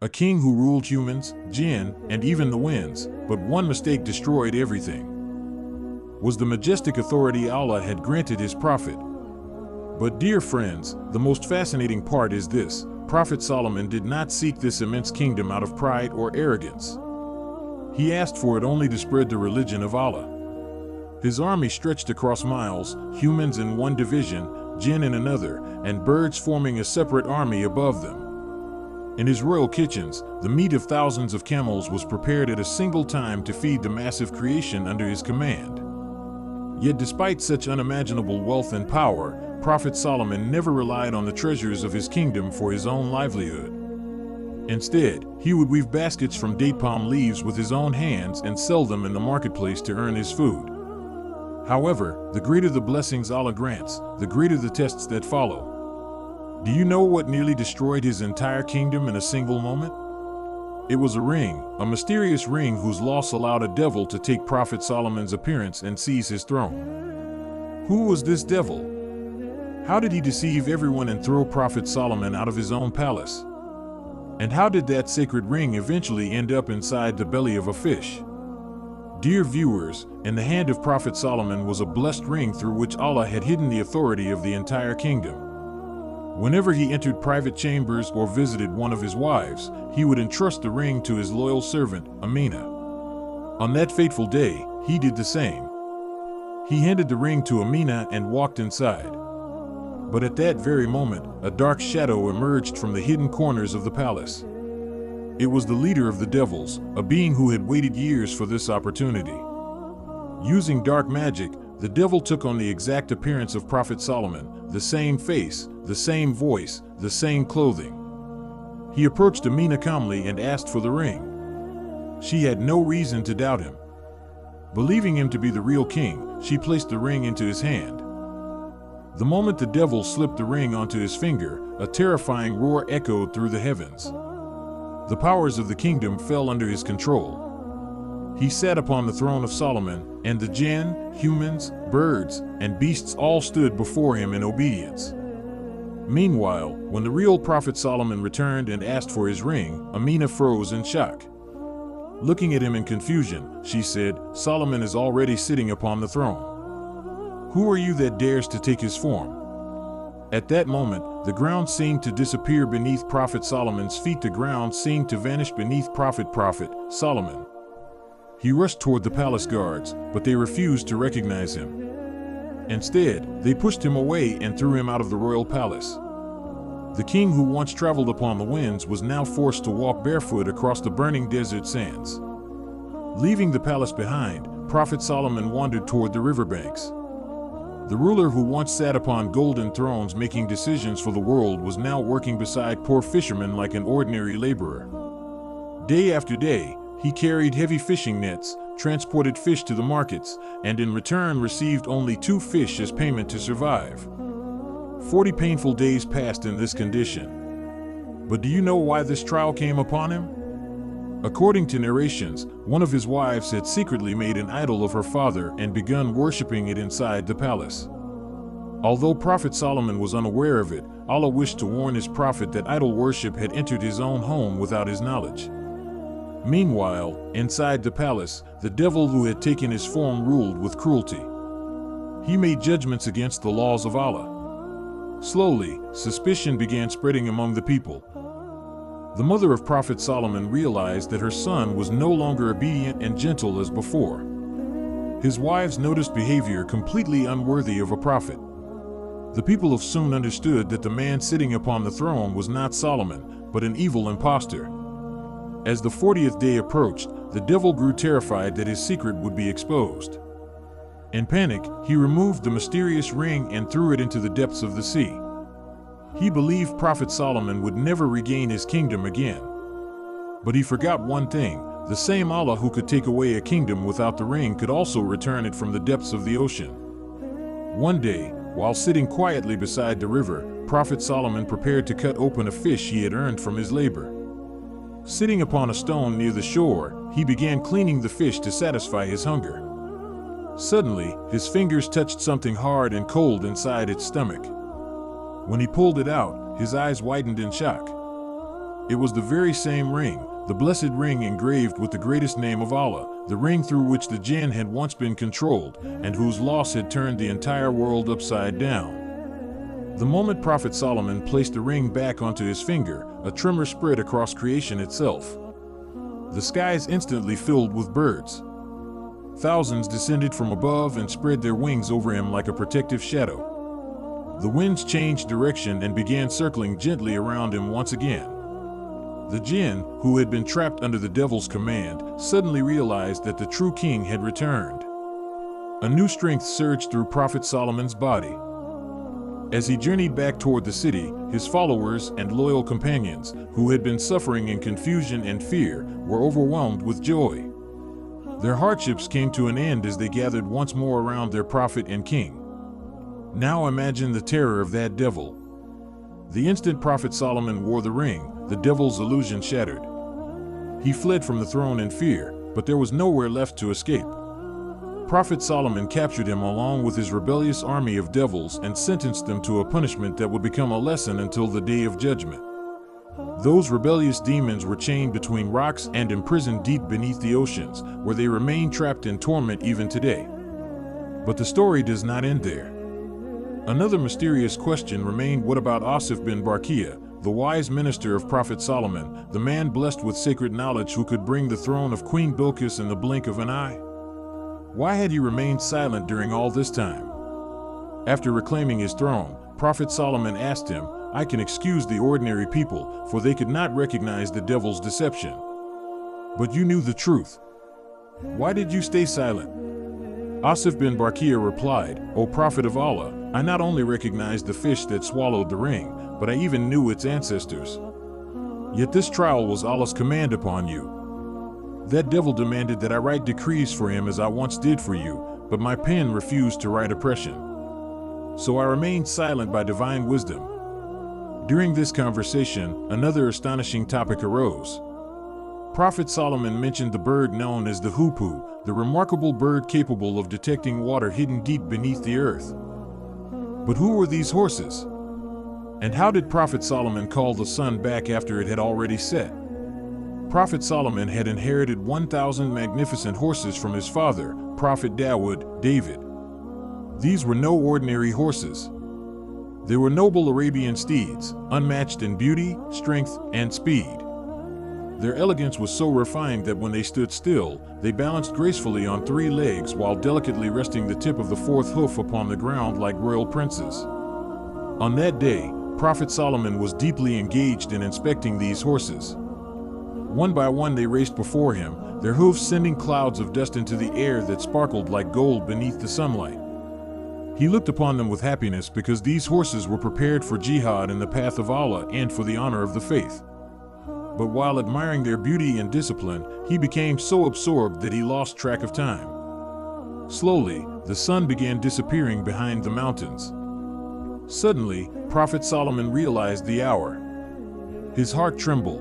A king who ruled humans, jinn, and even the winds, but one mistake destroyed everything. Was the majestic authority Allah had granted his prophet. But dear friends, the most fascinating part is this: Prophet Solomon did not seek this immense kingdom out of pride or arrogance. He asked for it only to spread the religion of Allah. His army stretched across miles, humans in one division, jinn in another, and birds forming a separate army above them. In his royal kitchens, the meat of thousands of camels was prepared at a single time to feed the massive creation under his command. Yet despite such unimaginable wealth and power, Prophet Solomon never relied on the treasures of his kingdom for his own livelihood. Instead, he would weave baskets from date palm leaves with his own hands and sell them in the marketplace to earn his food. However, the greater the blessings Allah grants, the greater the tests that follow. Do you know what nearly destroyed his entire kingdom in a single moment? It was a ring, a mysterious ring whose loss allowed a devil to take Prophet Solomon's appearance and seize his throne. Who was this devil? How did he deceive everyone and throw Prophet Solomon out of his own palace? And how did that sacred ring eventually end up inside the belly of a fish? Dear viewers, in the hand of Prophet Solomon was a blessed ring through which Allah had hidden the authority of the entire kingdom. Whenever he entered private chambers or visited one of his wives, he would entrust the ring to his loyal servant, Amina. On that fateful day, he did the same. He handed the ring to Amina and walked inside. But at that very moment, a dark shadow emerged from the hidden corners of the palace. It was the leader of the devils, a being who had waited years for this opportunity. Using dark magic, the devil took on the exact appearance of Prophet Solomon, the same face, the same voice, the same clothing. He approached Amina calmly and asked for the ring. She had no reason to doubt him. Believing him to be the real king, she placed the ring into his hand. The moment the devil slipped the ring onto his finger, a terrifying roar echoed through the heavens. The powers of the kingdom fell under his control. He sat upon the throne of Solomon, and the jinn, humans, birds, and beasts all stood before him in obedience. Meanwhile, when the real Prophet Solomon returned and asked for his ring, Amina froze in shock. Looking at him in confusion, she said, "Solomon is already sitting upon the throne. Who are you that dares to take his form?" At that moment, the ground seemed to disappear beneath Prophet Solomon's feet. The ground seemed to vanish beneath Prophet Solomon. He rushed toward the palace guards, but they refused to recognize him. Instead, they pushed him away and threw him out of the royal palace. The king who once traveled upon the winds was now forced to walk barefoot across the burning desert sands. Leaving the palace behind, Prophet Solomon wandered toward the riverbanks. The ruler who once sat upon golden thrones making decisions for the world was now working beside poor fishermen like an ordinary laborer. Day after day, he carried heavy fishing nets, transported fish to the markets, and in return received only 2 fish as payment to survive. 40 painful days passed in this condition. But do you know why this trial came upon him? According to narrations, one of his wives had secretly made an idol of her father and begun worshipping it inside the palace. Although Prophet Solomon was unaware of it, Allah wished to warn his prophet that idol worship had entered his own home without his knowledge. Meanwhile, inside the palace, the devil who had taken his form ruled with cruelty. He made judgments against the laws of Allah. Slowly, suspicion began spreading among the people. The mother of Prophet Solomon realized that her son was no longer obedient and gentle as before. His wives noticed behavior completely unworthy of a prophet. The people of Sun understood that the man sitting upon the throne was not Solomon, but an evil impostor. As the 40th day approached, the devil grew terrified that his secret would be exposed. In panic, he removed the mysterious ring and threw it into the depths of the sea. He believed Prophet Solomon would never regain his kingdom again. But he forgot one thing: the same Allah who could take away a kingdom without the ring could also return it from the depths of the ocean. One day, while sitting quietly beside the river, Prophet Solomon prepared to cut open a fish he had earned from his labor. Sitting upon a stone near the shore, he began cleaning the fish to satisfy his hunger. Suddenly, his fingers touched something hard and cold inside its stomach. When he pulled it out, his eyes widened in shock. It was the very same ring, the blessed ring engraved with the greatest name of Allah, the ring through which the Jinn had once been controlled, and whose loss had turned the entire world upside down. The moment Prophet Solomon placed the ring back onto his finger, a tremor spread across creation itself. The skies instantly filled with birds. Thousands descended from above and spread their wings over him like a protective shadow. The winds changed direction and began circling gently around him once again. The Jinn, who had been trapped under the devil's command, suddenly realized that the true king had returned. A new strength surged through Prophet Solomon's body. As he journeyed back toward the city, his followers and loyal companions, who had been suffering in confusion and fear, were overwhelmed with joy. Their hardships came to an end as they gathered once more around their prophet and king. Now imagine the terror of that devil. The instant Prophet Solomon wore the ring, the devil's illusion shattered. He fled from the throne in fear, but there was nowhere left to escape. Prophet Solomon captured him along with his rebellious army of devils and sentenced them to a punishment that would become a lesson until the day of judgment. Those rebellious demons were chained between rocks and imprisoned deep beneath the oceans, where they remain trapped in torment even today. But the story does not end there. Another mysterious question remained: what about Asif bin Barkia, the wise minister of Prophet Solomon, the man blessed with sacred knowledge who could bring the throne of Queen Bilqis in the blink of an eye? Why had he remained silent during all this time? After reclaiming his throne, Prophet Solomon asked him, "I can excuse the ordinary people, for they could not recognize the devil's deception. But you knew the truth. Why did you stay silent?" Asif bin Barkia replied, "O Prophet of Allah, I not only recognized the fish that swallowed the ring, but I even knew its ancestors. Yet this trial was Allah's command upon you. That devil demanded that I write decrees for him as I once did for you, but my pen refused to write oppression. So I remained silent by divine wisdom." During this conversation, another astonishing topic arose. Prophet Solomon mentioned the bird known as the hoopoe, the remarkable bird capable of detecting water hidden deep beneath the earth. But who were these horses? And how did Prophet Solomon call the sun back after it had already set? Prophet Solomon had inherited 1,000 magnificent horses from his father, Prophet David. These were no ordinary horses. They were noble Arabian steeds, unmatched in beauty, strength, and speed. Their elegance was so refined that when they stood still, they balanced gracefully on 3 legs while delicately resting the tip of the 4th hoof upon the ground like royal princes. On that day, Prophet Solomon was deeply engaged in inspecting these horses. One by one they raced before him, their hooves sending clouds of dust into the air that sparkled like gold beneath the sunlight. He looked upon them with happiness because these horses were prepared for jihad in the path of Allah and for the honor of the faith. But while admiring their beauty and discipline, he became so absorbed that he lost track of time. Slowly, the sun began disappearing behind the mountains. Suddenly, Prophet Solomon realized the hour. His heart trembled.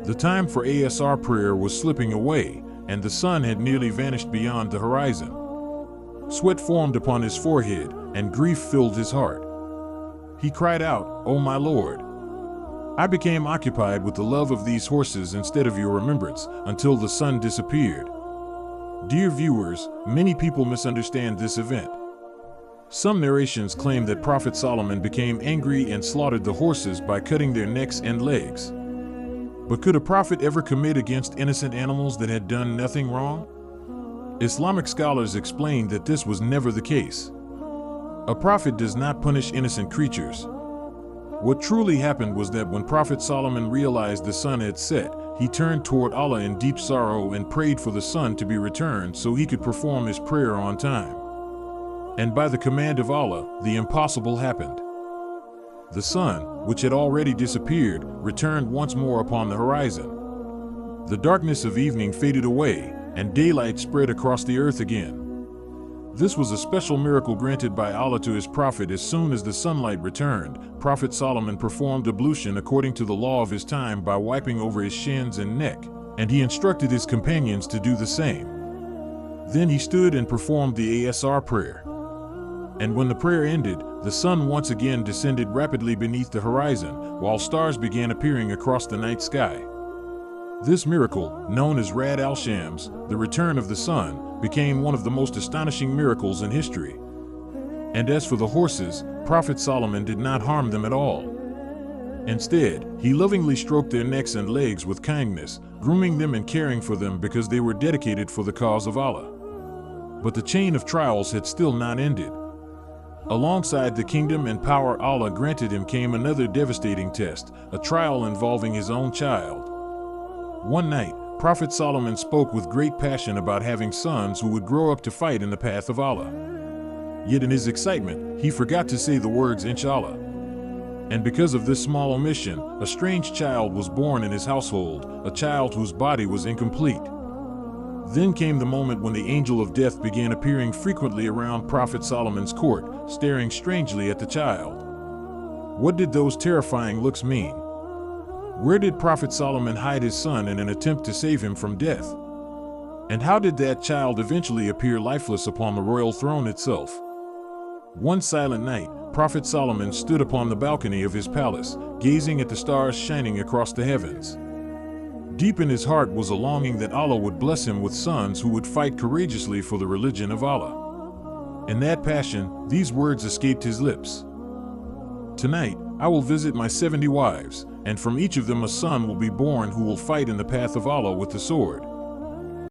The time for Asr prayer was slipping away, and the sun had nearly vanished beyond the horizon. Sweat formed upon his forehead, and grief filled his heart. He cried out, "O my Lord! I became occupied with the love of these horses instead of your remembrance, until the sun disappeared." Dear viewers, many people misunderstand this event. Some narrations claim that Prophet Solomon became angry and slaughtered the horses by cutting their necks and legs. But could a prophet ever commit against innocent animals that had done nothing wrong? Islamic scholars explain that this was never the case. A prophet does not punish innocent creatures. What truly happened was that when Prophet Solomon realized the sun had set, he turned toward Allah in deep sorrow and prayed for the sun to be returned so he could perform his prayer on time. And by the command of Allah, the impossible happened. The sun, which had already disappeared, returned once more upon the horizon. The darkness of evening faded away, and daylight spread across the earth again. This was a special miracle granted by Allah to his prophet. As soon as the sunlight returned, Prophet Solomon performed ablution according to the law of his time by wiping over his shins and neck, and he instructed his companions to do the same. Then he stood and performed the Asr prayer. And when the prayer ended, the sun once again descended rapidly beneath the horizon, while stars began appearing across the night sky. This miracle, known as Rad al-Shams, the return of the sun, became one of the most astonishing miracles in history. And as for the horses, Prophet Solomon did not harm them at all. Instead, he lovingly stroked their necks and legs with kindness, grooming them and caring for them because they were dedicated for the cause of Allah. But the chain of trials had still not ended. Alongside the kingdom and power Allah granted him came another devastating test, a trial involving his own child. One night, Prophet Solomon spoke with great passion about having sons who would grow up to fight in the path of Allah. Yet in his excitement, he forgot to say the words Inshallah. And because of this small omission, a strange child was born in his household, a child whose body was incomplete. Then came the moment when the angel of death began appearing frequently around Prophet Solomon's court, staring strangely at the child. What did those terrifying looks mean? Where did Prophet Solomon hide his son in an attempt to save him from death? And how did that child eventually appear lifeless upon the royal throne itself? One silent night, Prophet Solomon stood upon the balcony of his palace, gazing at the stars shining across the heavens. Deep in his heart was a longing that Allah would bless him with sons who would fight courageously for the religion of Allah. In that passion, these words escaped his lips. Tonight, I will visit my 70 wives, and from each of them a son will be born who will fight in the path of Allah with the sword.